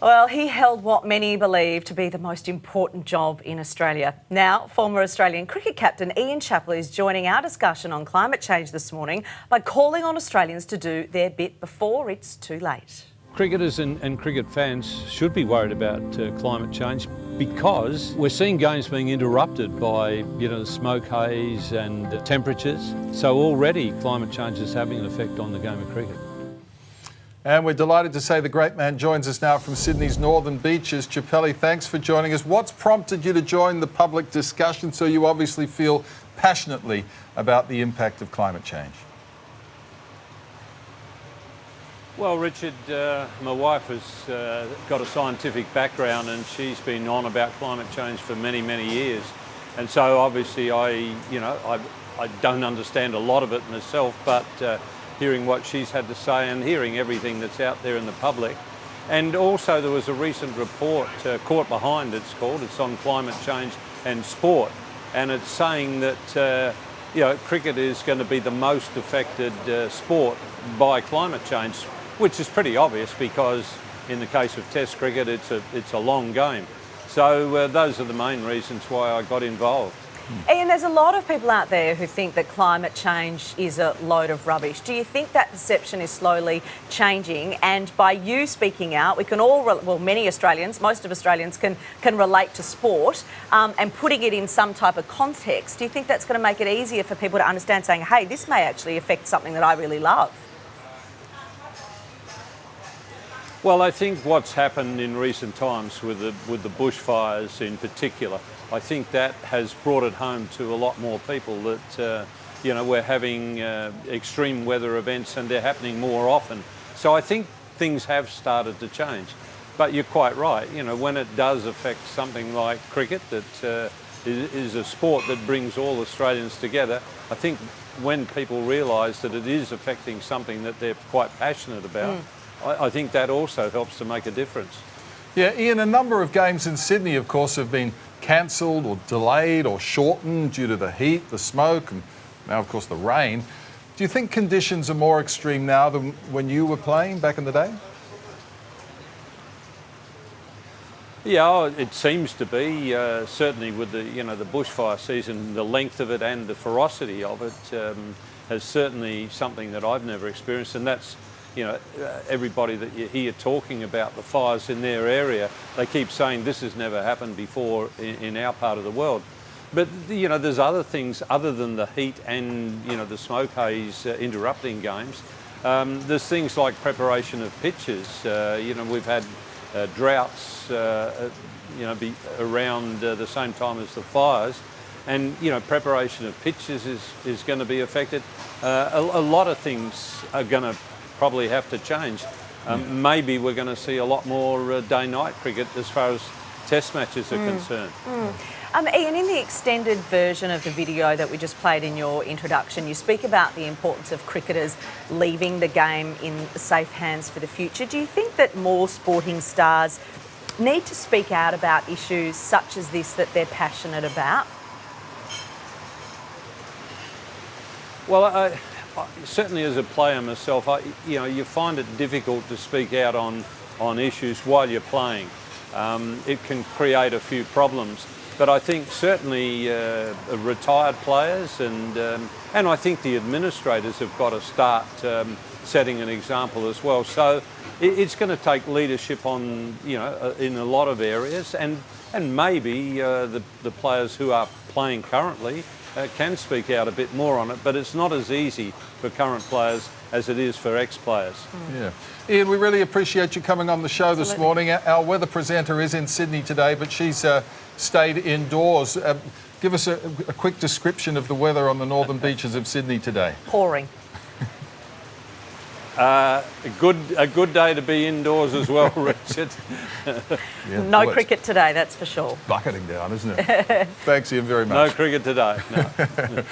Well, he held what many believe to be the most important job in Australia. Now, former Australian cricket captain Ian Chappell is joining our discussion on climate change this morning by calling on Australians to do their bit before it's too late. Cricketers and cricket fans should be worried about climate change because we're seeing games being interrupted by, the smoke haze and the temperatures. So already climate change is having an effect on the game of cricket. And we're delighted to say the great man joins us now from Sydney's northern beaches. Chappell, thanks for joining us. What's prompted you to join the public discussion? So you obviously feel passionately about the impact of climate change. Well, Richard, my wife has got a scientific background and she's been on about climate change for many, many years. And so obviously I don't understand a lot of it myself, but hearing what she's had to say and hearing everything that's out there in the public. And also there was a recent report, Caught Behind it's called, it's on climate change and sport. And it's saying that cricket is going to be the most affected sport by climate change, which is pretty obvious because in the case of Test cricket, it's a long game. So those are the main reasons why I got involved. Ian, there's a lot of people out there who think that climate change is a load of rubbish. Do you think that perception is slowly changing? And by you speaking out, we can all, many Australians, most of Australians can relate to sport and putting it in some type of context. Do you think that's going to make it easier for people to understand, saying, hey, this may actually affect something that I really love? Well, I think what's happened in recent times with the bushfires in particular, I think that has brought it home to a lot more people that, we're having extreme weather events and they're happening more often. So I think things have started to change. But you're quite right, when it does affect something like cricket that is a sport that brings all Australians together, I think when people realise that it is affecting something that they're quite passionate about, I think that also helps to make a difference. Yeah, Ian, a number of games in Sydney, of course, have been cancelled or delayed or shortened due to the heat, the smoke, and now, of course, the rain. Do you think conditions are more extreme now than when you were playing back in the day? Yeah, it seems to be, certainly with the bushfire season, the length of it and the ferocity of it is certainly something that I've never experienced, and that's everybody that you hear talking about the fires in their area, they keep saying this has never happened before in our part of the world. But, there's other things other than the heat and, the smoke haze interrupting games. There's things like preparation of pitches. We've had droughts, be around the same time as the fires. And, preparation of pitches is going to be affected. A lot of things are going to probably have to change. Maybe we're going to see a lot more day-night cricket as far as test matches are concerned. Ian, in the extended version of the video that we just played in your introduction, you speak about the importance of cricketers leaving the game in safe hands for the future. Do you think that more sporting stars need to speak out about issues such as this that they're passionate about? Well, certainly as a player myself, you find it difficult to speak out on issues while you're playing. It can create a few problems. But I think certainly retired players and I think the administrators have got to start setting an example as well. So it's going to take leadership on, in a lot of areas, and maybe the players who are playing currently can speak out a bit more on it, but it's not as easy for current players as it is for ex-players. Yeah. Ian, we really appreciate you coming on the show this morning. Our weather presenter is in Sydney today, but she's stayed indoors. Give us a quick description of the weather on the northern beaches of Sydney today. Pouring. A good day to be indoors as well, Richard. Yeah, no cricket today, that's for sure. Bucketing down, isn't it? Thanks, Ian, very much. No cricket today, no.